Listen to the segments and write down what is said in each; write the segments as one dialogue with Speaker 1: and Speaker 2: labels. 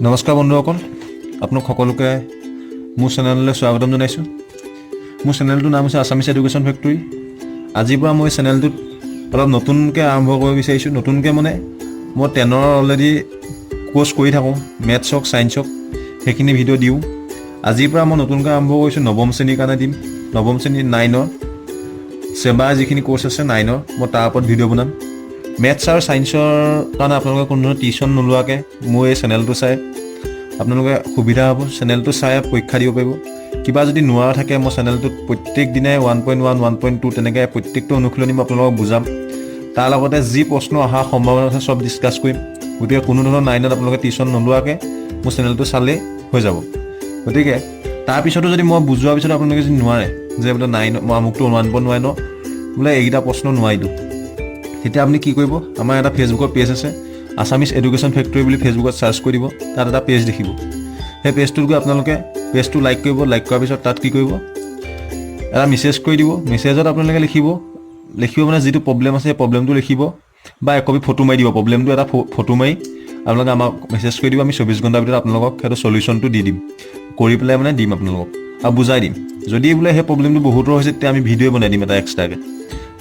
Speaker 1: নমস্কাৰ বন্ধুসকল, আপোনাক সকলোকে মোৰ চেনেললৈ স্বাগতম জনাইছোঁ। মোৰ চেনেলটোৰ নাম হৈছে আছামিজ এডুকেশ্যন ফেক্টৰী। আজিৰ পৰা মই চেনেলটোত অলপ নতুনকৈ আৰম্ভ কৰিব বিচাৰিছোঁ। নতুনকৈ মানে মই 10ৰ অলৰেডি কোৰ্চ কৰি থাকোঁ, মেথছ হওক ছায়েন্স হওক, সেইখিনি ভিডিঅ' দিওঁ। আজিৰ পৰা মই নতুনকৈ আৰম্ভ কৰিছোঁ, নৱম শ্ৰেণীৰ কাৰণে দিম। নৱম শ্ৰেণীৰ 9ৰ চেবাৰ যিখিনি কোৰ্চ আছে 9ৰ, মই তাৰ ওপৰত ভিডিঅ' বনাম। মেথছ আৰু ছায়েন্সৰ কাৰণে আপোনালোকে কোনো ধৰণৰ টিউশ্যন নোলোৱাকৈ মোৰ এই চেনেলটো চাই আপোনালোকে সুবিধা হ'ব। চেনেলটো চাই পৰীক্ষা দিব পাৰিব। কিবা যদি নোৱাৰা থাকে, মই চেনেলটোত প্ৰত্যেক দিনাই 1.1, 1.2 তেনেকৈ প্ৰত্যেকটো অনুশীলনী মই আপোনালোকক বুজাম। তাৰ লগতে যি প্ৰশ্ন অহাৰ সম্ভাৱনা আছে চব ডিছকাছ কৰিম। গতিকে কোনো ধৰণৰ 9ত আপোনালোকে টিউশ্যন নোলোৱাকৈ মোৰ চেনেলটো চালেই হৈ যাব। গতিকে তাৰপিছতো যদি মই বুজোৱাৰ পিছত আপোনালোকে যদি নোৱাৰে যে বোলে 9 মই আমুকটো 1.1 বোলে এইকেইটা প্ৰশ্ন নোৱাৰিলোঁ, তেতিয়া আপুনি কি কৰিব, আমাৰ এটা ফেচবুকৰ পেজ আছে, আছামিজ এডুকেশ্যন ফেক্টৰী বুলি ফেচবুকত চাৰ্চ কৰিব। তাত এটা পেজ দেখিব। সেই পেজটোত গৈ আপোনালোকে পেজটো লাইক কৰিব। লাইক কৰাৰ পিছত তাত কি কৰিব, এটা মেছেজ কৰি দিব। মেছেজত আপোনালোকে লিখিব মানে যিটো প্ৰব্লেম আছে সেই প্ৰব্লেমটো লিখিব, বা একপি ফটো মাৰি দিব। প্ৰব্লেমটো এটা ফটো মাৰি আপোনালোকে আমাক মেছেজ কৰি দিব। আমি 24 ঘণ্টাৰ ভিতৰত আপোনালোকক সেইটো চলিউশ্যনটো দি দিম, কৰি পেলাই মানে দিম আপোনালোকক আৰু বুজাই দিম। যদি বোলে সেই প্ৰব্লেমটো বহুতৰ হৈছে, তেতিয়া আমি ভিডিঅ' বনাই দিম এটা এক্সট্ৰাকৈ।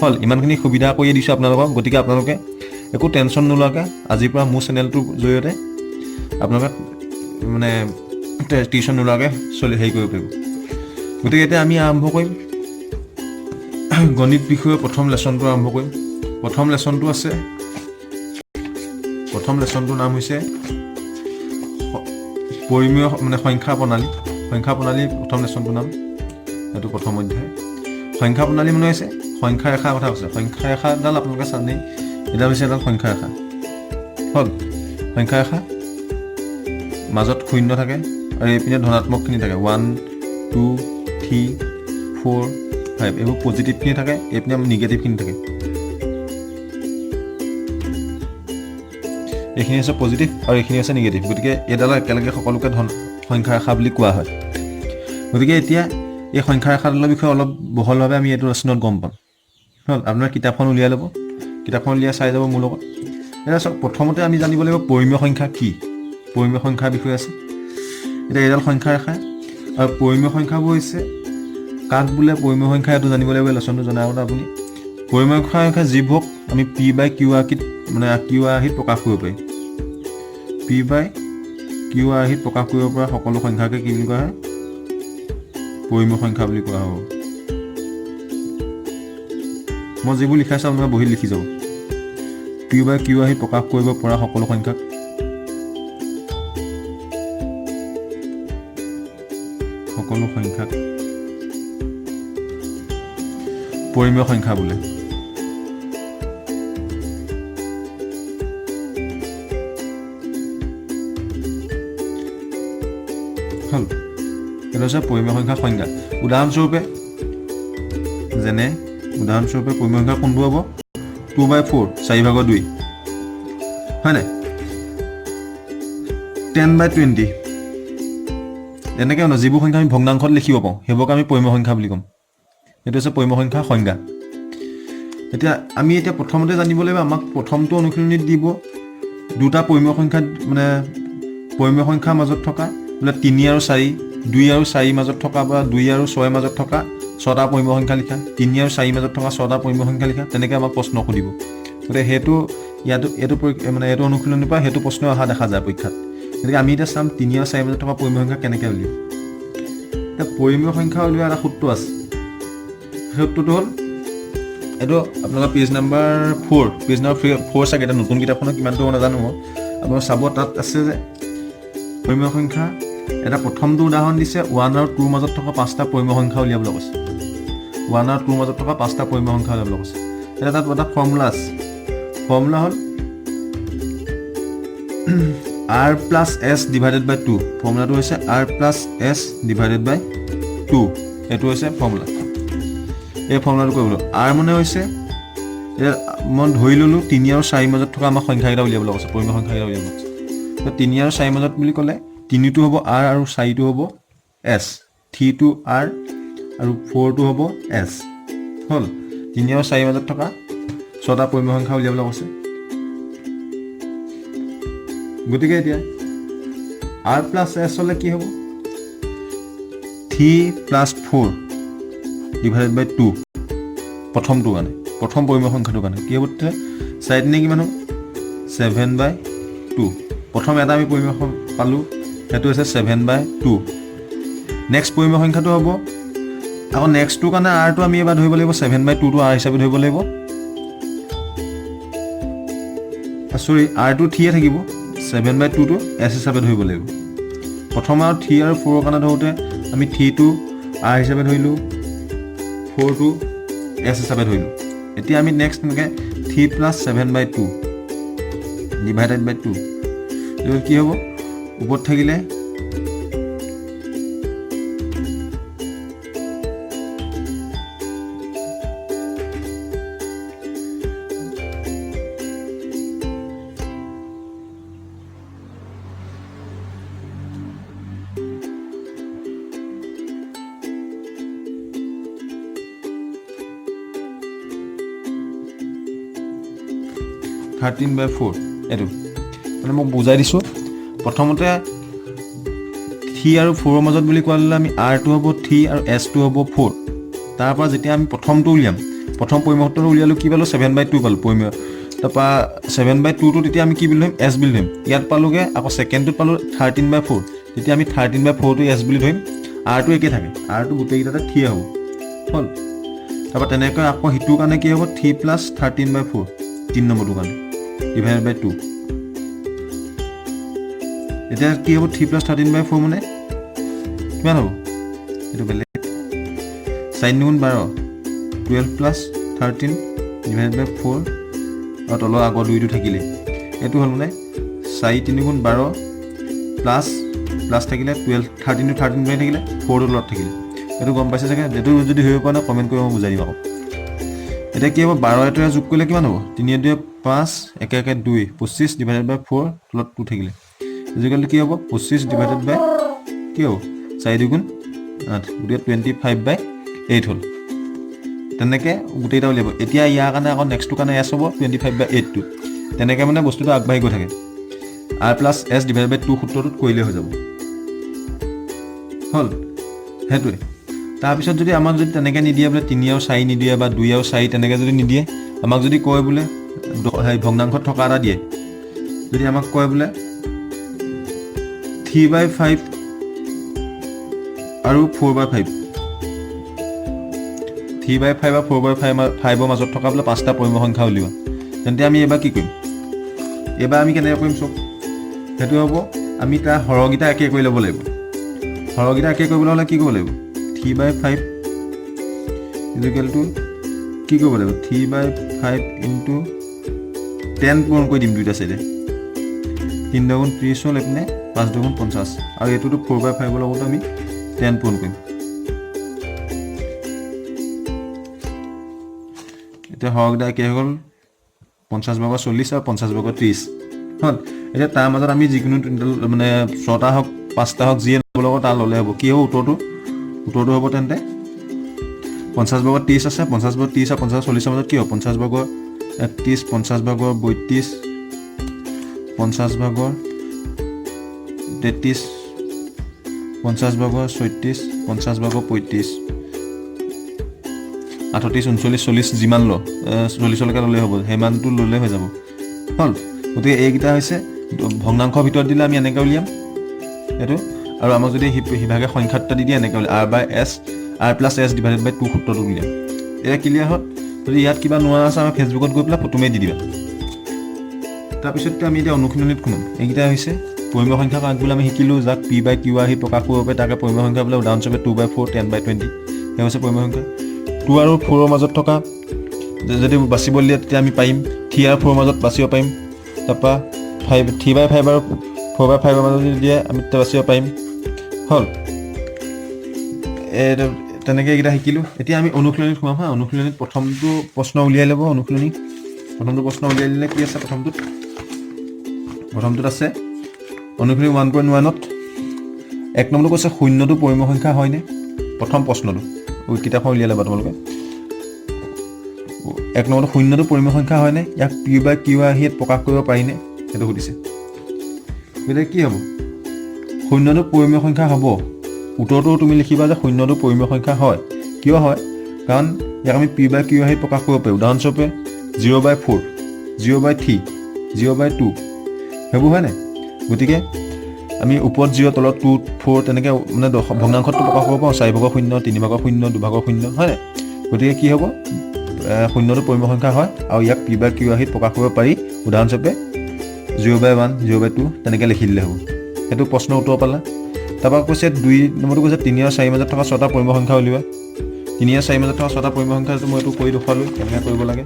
Speaker 1: হ'ল, ইমানখিনি সুবিধা কৰি দিছোঁ আপোনালোকক। গতিকে আপোনালোকে একো টেনশ্যন নোলোৱাকৈ আজিৰ পৰা মোৰ চেনেলটোৰ জৰিয়তে আপোনালোকে মানে টিউশ্যন নোলোৱাকৈ হেৰি কৰিব পাৰিব। গতিকে এতিয়া আমি আৰম্ভ কৰিম গণিত বিষয়ে প্ৰথম লেচনটো আৰম্ভ কৰিম। প্ৰথম লেচনটোৰ নাম হৈছে পৰিমেয় মানে সংখ্যা প্ৰণালী। সংখ্যা প্ৰণালী প্ৰথম লেচনটোৰ নাম, এইটো প্ৰথম অধ্যায়। সংখ্যা প্ৰণালী মানে হৈছে সংখ্যা ৰেখাৰ কথা কৈছে। সংখ্যা ৰেখাডাল আপোনালোকে জানেই, এডাল হৈছে এডাল সংখ্যা ৰেখা। হ'ল, সংখ্যা ৰেখা মাজত শূন্য থাকে আৰু এইপিনে ধনাত্মকখিনি থাকে। 1, 2, 3, 4, 5 এইবোৰ পজিটিভখিনি থাকে, এইপিনে নিগেটিভখিনি থাকে। এইখিনি হৈছে পজিটিভ আৰু এইখিনি হৈছে নিগেটিভ। গতিকে এইডাল একেলগে সকলোকে সংখ্যা ৰেখা বুলি কোৱা হয়। গতিকে এতিয়া এই সংখ্যা ৰেখাডালৰ বিষয়ে অলপ বহলভাৱে আমি এইটো লেচনত গম পাম। হ'ল, আপোনাৰ কিতাপখন উলিয়াই ল'ব, কিতাপখন উলিয়াই চাই যাব মোৰ লগত। এতিয়া চাওক, প্ৰথমতে আমি জানিব লাগিব পৰিমেয় সংখ্যা কি। পৰিমেয় সংখ্যাৰ বিষয়ে আছে। এতিয়া এইডাল সংখ্যা ৰেখা আৰু পৰিমেয় সংখ্যাবোৰ হৈছে কাক বোলে পৰিমেয় সংখ্যা, এইটো জানিব লাগিব। লেচনটো জনাৰ আগতে আপুনি পৰিমেয় সংখ্যা যিবোৰক আমি P/Q আৰ্হিত মানে Q আৰ্হিত প্ৰকাশ কৰিব পাৰি। P/Q আৰ্হিত প্ৰকাশ কৰিব পৰা সকলো সংখ্যাকে কি বুলি কোৱা হয়, পৰিমেয় সংখ্যা বুলি কোৱা হ'ব। মই যিবোৰ লিখাইছোঁ আপোনালোকে বহীত লিখি যাব। P/Q আৰ্হিত প্ৰকাশ কৰিব পৰা সকলো সংখ্যাক পৰিমেয় সংখ্যা বোলে। হ'ল, এইটো হৈছে পৰিমেয় সংখ্যাৰ সংজ্ঞা। উদাহৰণস্বৰূপে পৰিমেয় সংখ্যা কোনবোৰ হ'ব, 2/4 4/2, হয় নাই, 10/20 এনেকৈ নহয়। যিবোৰ সংখ্যা আমি ভগ্নাংশত লিখিব পাওঁ সেইবোৰক আমি পৰিমেয় সংখ্যা বুলি ক'ম। এইটো হৈছে পৰিমেয় সংখ্যাৰ সংজ্ঞা। এতিয়া আমি প্ৰথমতে জানিব লাগিব, আমাক প্ৰথমটো অনুশীলনীত দিব দুটা পৰিমেয় সংখ্যা, মানে পৰিমেয় সংখ্যাৰ মাজত থকা বোলে 3 আৰু 4, 2 আৰু 4 মাজত থকা বা 2 আৰু 6 মাজত থকা 6টা পৰিমেয় সংখ্যা লিখা, 3 আৰু 4 মাজত থকা 6টা পৰিমেয় সংখ্যা লিখা, তেনেকৈ আমাক প্ৰশ্ন সুধিব। গতিকে সেইটো এইটো অনুশীলনীৰ পৰা সেইটো প্ৰশ্ন অহা দেখা যায় পৰীক্ষাত। গতিকে আমি এতিয়া চাম 3 আৰু 4 মাজত থকা পৰিমেয় সংখ্যা কেনেকৈ উলিয়াম। এতিয়া পৰিমেয় সংখ্যা উলিওৱা এটা সূত্ৰ আছে। সূত্ৰটো হ'ল এইটো আপোনালোকৰ পেজ নম্বৰ 4 চাগে। এতিয়া নতুন কিতাপখনত কিমানটো মই নাজানো, মই আপোনালোকে চাব, তাত আছে যে পৰিমেয় সংখ্যা এটা প্ৰথমটো উদাহৰণ দিছে 1 আৰু 2 মাজত থকা 5টা পৰিমেয় সংখ্যা উলিয়াবলৈ কৈছে। 1 আৰু 2 মাজত থকা 5টা পৰিমেয় সংখ্যা উলিয়াবলৈ কৈছে। এতিয়া তাত এটা ফৰ্মুলা আছে। ফৰ্মুলা হ'ল R+S/2। ফৰ্মুলাটো হৈছে R+S/2। এইটো হৈছে ফৰ্মুলা। এই ফৰ্মুলাটো কৰিবলৈ R মানে হৈছে, মই ধৰি ল'লোঁ 3 আৰু 4 মাজত থকা আমাৰ সংখ্যাকেইটা উলিয়াবলৈ কৈছে, পৰিমেয় সংখ্যাকেইটা উলিয়াবলৈ কৈছে। 3 আৰু 4 মাজত বুলি ক'লে 3টো হ'ব R আৰু 4টো হ'ব S, 3টো R আৰু 4টো হ'ব S। হ'ল, 3 আৰু 4 মাজত থকা 6টা পৰিমেয় সংখ্যা উলিয়াবলৈ কৈছে। গতিকে এতিয়া r প্লাছ s হ'লে কি হ'ব 3 প্লাছ 4 ডিভাইডেড বাই 2 প্ৰথমটো কাৰণে প্ৰথম পৰিমেয় সংখ্যাটো কাৰণে কি হ'ব তেতিয়া চাইড নে কিমান হ'ব 7/2 প্ৰথম এটা আমি পৰিমেয় পালোঁ সেইটো হৈছে 7/2 নেক্সট পৰিমেয় সংখ্যাটো হ'ব আকৌ নেক্সটটো কাৰণে rটো আমি এবাৰ ধৰিব লাগিব 7/2 টো r হিচাপে ধৰিব লাগিব সৰি rটো 3 থাকিব 7/2 টো s হিচাপে ধৰিব লাগিব প্ৰথম আৰু 3 আৰু 4 কাৰণে ধৰোতে আমি 3 টো r হিচাপে ধৰিলো 4 টো s হিচাপে ধৰিলো এতিয়া আমি নেক্সট এনেকে 3 + 7/2 ডিভাইডেড বাই 2 এটো কি হ'ব ওপৰত থাকিলে থাৰ্টিন বাই 4 এইটো মানে মই বুজাই দিছোঁ প্ৰথমতে 3 আৰু 4 ৰ মাজত বুলি কোৱালে আমি r2 হ'ব 3 আৰু s2 হ'ব 4 তাৰ পৰা যেতিয়া আমি প্ৰথমটো উলিয়াম প্ৰথম পৰিমেয়টো উলিয়ালো কি পালো 7/2 পালো পৰিমেয় তাৰপা 7/2 টো তেতিয়া আমি কি বুলি ধৰিম s বুলি ধৰিম ইয়াত পালোগে আকৌ সেকেন্ডটোত পালো 13/4 তেতিয়া আমি 13/4 টো s বুলি ধৰিম r2 একে থাকে r2 গোটেই কেইটাতে 3 হ'ব হ'ল তাৰপা তেনেকৈ আকৌ হিটো কাৰণে কি হ'ব 3 + 13/4 3 নম্বৰটো কাৰণে divided by 2 এটা কি হ'ব 3 + 13/4 মানে কিমান হ'ব এটো বেলেগ sin 12 12 + 13 divided by 4 আৰু তলৰ আগৰ দুইটো থাকিলে এটো হ'ল মানে 4 3 * 12 প্লাস থাকিলে 12 13 টো 13 বাই থাকিলে 4 ৰ লগত থাকিলে এটো গম পাইছে চাগে যেটো যদি হৈ পোৱা না কমেন্ট কৰি মই বুজাই দিম আকৌ এটা কি হ'ব 12 এটো যোগ কৰিলে কিমান হ'ব 3 2 5 1 1 2 25 ডিভাইডেড বাই 4 প্লট 2 থাকিলে ইকুৱেল কি হ'ব 25 ডিভাইডেড বাই কি হ'ব 4 2 8 গুটিয়া 25/8 হ'ল তেনেকে গুটেইটা উলিয়াব এতিয়া ইয়াৰ কাৰণে আকৌ নেক্সটটো কাৰণে s হ'ব 25/8 টো তেনেকে মানে বস্তুটো আগবাঢ়ি গৈ থাকে r + s ডিভাইডেড বাই 2 সূত্ৰটোত কৰিলে হৈ যাব হ'ল হেতুৱে তাৰ পিছত যদি আমাক যদি তেনেকে নিদিয়ে বলে 3 আৰু 4 নিদিয়ে বা 2 আৰু 4 তেনেকে যদি নিদিয়ে আমাক যদি কয় বলে ভগ্নাংশত থকা এটা দিয়ে যদি আমাক কয় বলে 3/5 আৰু 4/5 3/5 আৰু 4/5 ৰ মাজত থকা বলে পাঁচটা পৰিমেয় সংখ্যা উলিওৱা তেন্তে আমি এবাৰ কি কৰিম এবাৰ আমি কেনেকৈ কৰিম চক হেতু হ'ব আমি তাৰ হৰগিটা একে কৰি ল'ব লাগিব হৰগিটা একে কৰিবলৈ হ'লে কি কৰিব লাগিব 3/5 ইকুৱেল টু কি কৰিব লাগিব 3/5 ইনটু 10 পূৰণ কৰি দিম দুইটা সাইডে 3 দুগুণ 30 হ'ল এপিনে 5 দুগুণ 50 আৰু এটোটো 4/5 ৰ লগত আমি 10 পূৰণ কৰিম এটা হৰগিটা একে হ'ল 50/40 আৰু 50/30 হ'ল এটা তাৰ মাজত আমি যিকোনো মানে 6টা হক 5টা হক যি লগত তাৰ ললে হ'ব কি হ'ব উত্তৰটো হ'ব তেন্তে 50/30 আছে 50/30 আৰু 50/40 মাজত কি হ'ব 50/31 50/32 50/33 50/36 50/35 38 39 40 যিমান ল 40 লৈকে ললে হ'ব হেমানটো ললে হৈ যাব হ'ল গতিকে এইকেইটা হৈছে ভগ্নাংশৰ ভিতৰত দিলে আমি এনেকৈ উলিয়াম এটো আৰু আমাক যদি হিভাগে সংখ্যাটা দি দিয়ে এনেকৈ r + s ডিভাইডেড বাই 2 সূত্ৰটো উলিয়াম এটা ক্লিয়াৰ হ'ল যদি ইয়াত কিবা নোৱা আছে আমি ফেসবুকত গৈ পেলাই ফটো মাৰি দি দিবা তাৰ পিছত আমি এতিয়া অনুশীলনীত কোন এইকেইটা হৈছে পৰিমেয় সংখ্যা আগবলৈ আমি শিকিলো যাক p/q আহি প্ৰকাশ কৰিব পাৰে তাকে পৰিমেয় সংখ্যা বলে উদাহৰণস্বৰূপে 2/4 10/20 এই হৈছে পৰিমেয় সংখ্যা 2 আৰু 4 ৰ মাজত থকা যদি বাছিব দিয়ে তেতিয়া আমি পাইম 3 আৰু 4 ৰ মাজত বাছিব পাৰিম তাৰপা 3/5 আৰু 4/5 ৰ মাজত যদি দিয়ে আমি বাছিব পাৰিম হ'ল তেনেকে এইকেইটা শিকিলো এতিয়া আমি অনুশীলনীত সোমাম হা অনুশীলনীত প্ৰথমটো প্ৰশ্ন উলিয়াই ল'ব প্ৰথমটো প্ৰশ্ন উলিয়াই দিলে কি আছে প্ৰথমটোত আছে অনুশীলনী 1.1ত এক নম্বৰটো কৈছে শূন্যটো পৰিমেয় সংখ্যা হয়নে প্ৰথম প্ৰশ্নটো ওই কিতাপখন উলিয়াই ল'বা তোমালোকে এক নম্বৰটো শূন্যটো পৰিমেয় সংখ্যা হয়নে ইয়াক p/q আহি প্ৰকাশ কৰিব পাৰিনে সেইটো সুধিছে গতিকে কি হ'ব শূন্যটো পৰিমেয় সংখ্যা হ'ব। উত্তৰটো তুমি লিখিবা যে শূন্যটো পৰিমেয় সংখ্যা হয়। কিয় হয়? কাৰণ ইয়াক আমি p/q আহি প্ৰকাশ কৰিব পাৰি। উদাহৰণস্বৰূপে 0/4, 0/3, 0/2 সেইবোৰ হয় নাই? গতিকে আমি ওপৰত 0 তলত 2, 4 তেনেকৈ মানে ভগ্নাংশটো প্ৰকাশ কৰিব পাৰোঁ। 4/0, 3/0, 2/0 হয় নাই? গতিকে কি হ'ব? শূন্যটো পৰিমেয় সংখ্যা হয় আৰু ইয়াক p/q আহিত প্ৰকাশ কৰিব পাৰি। উদাহৰণস্বৰূপে 0/1, 0/2 তেনেকৈ লিখি দিলে হ'ব। সেইটো প্ৰশ্নৰ উত্তৰ পালা। তাৰপৰা কৈছে 2 নম্বৰটো কৈছে 3 আৰু 4 মাজত থকা 6টা পৰিমেয় সংখ্যা উলিওৱা। 3 আৰু 4 মাজত থকা 6টা পৰিমেয় সংখ্যা মই এইটো কৰি দেখুৱালোঁ কেনেকৈ কৰিব লাগে।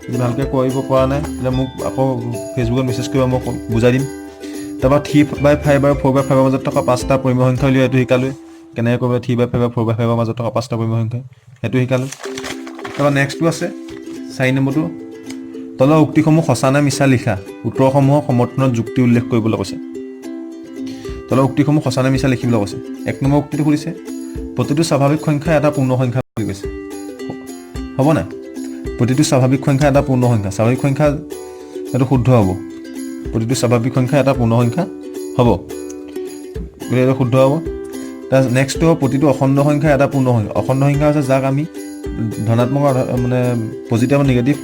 Speaker 1: যদি ভালকৈ কৰিব পৰা নাই তেতিয়া মোক আকৌ ফেচবুকত মেছেজ কৰিবা, মই বুজাই দিম। তাৰপৰা 3/5 আৰু 4/5 মাজত থকা 5টা পৰিমেয় সংখ্যা উলিওৱা, এইটো শিকালোঁ কেনেকৈ কৰিব। 3/5 আৰু 4/5 মাজত থকা 5টা পৰিমেয় সংখ্যা সেইটো শিকালোঁ। তাৰপৰা নেক্সটটো আছে 4 নম্বৰটো, তলৰ উক্তিসমূহ সঁচা নে মিছা লিখা। উত্তৰসমূহৰ সমৰ্থনত যুক্তি উল্লেখ কৰিবলৈ কৈছে। তলৰ উক্তিসমূহ সঁচা নে মিছা লিখিবলৈ কৈছে। 1 নম্বৰ উক্তিটো সুধিছে প্ৰতিটো স্বাভাৱিক সংখ্যা এটা পূৰ্ণ সংখ্যা বুলি কৈছে। হ'ব নাই? প্ৰতিটো স্বাভাৱিক সংখ্যা এটা পূৰ্ণ সংখ্যা। স্বাভাৱিক সংখ্যা এইটো শুদ্ধ হ'ব। প্ৰতিটো স্বাভাৱিক সংখ্যা এটা পূৰ্ণ সংখ্যা হ'ব। গতিকে এইটো শুদ্ধ হ'ব। তাৰ নেক্সটটো হ'ব প্ৰতিটো অখণ্ড সংখ্যা এটা পূৰ্ণ সংখ্যা। অখণ্ড সংখ্যা হৈছে যাক আমি ধনাত্মক মানে পজিটিভ আৰু নিগেটিভ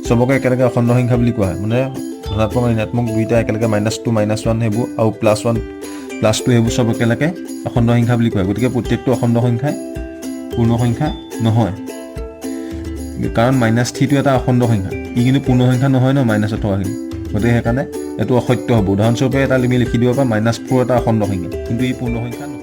Speaker 1: চবকে একেলগে অখণ্ড সংখ্যা বুলি কোৱা হয়। মানে ধনাত্মক আৰু ঋণাত্মক দুইটা একেলগে -2, -1 সেইবোৰ আৰু +1, +2 সেইবোৰ চব একেলগে অখণ্ড সংখ্যা বুলি কয়। গতিকে প্ৰত্যেকটো অখণ্ড সংখ্যাই পূৰ্ণ সংখ্যা নহয়, কাৰণ -3টো এটা অখণ্ড সংখ্যা। ই কিন্তু পূৰ্ণ সংখ্যা নহয় ন মাইনাছত থকাখিনি। গতিকে সেইকাৰণে এইটো অসত্য হ'ব। উদাহৰণস্বৰূপে এটা তুমি লিখি দিব পাৰা -4 এটা অখণ্ড সংখ্যা, কিন্তু ই পূৰ্ণ সংখ্যা নহয়।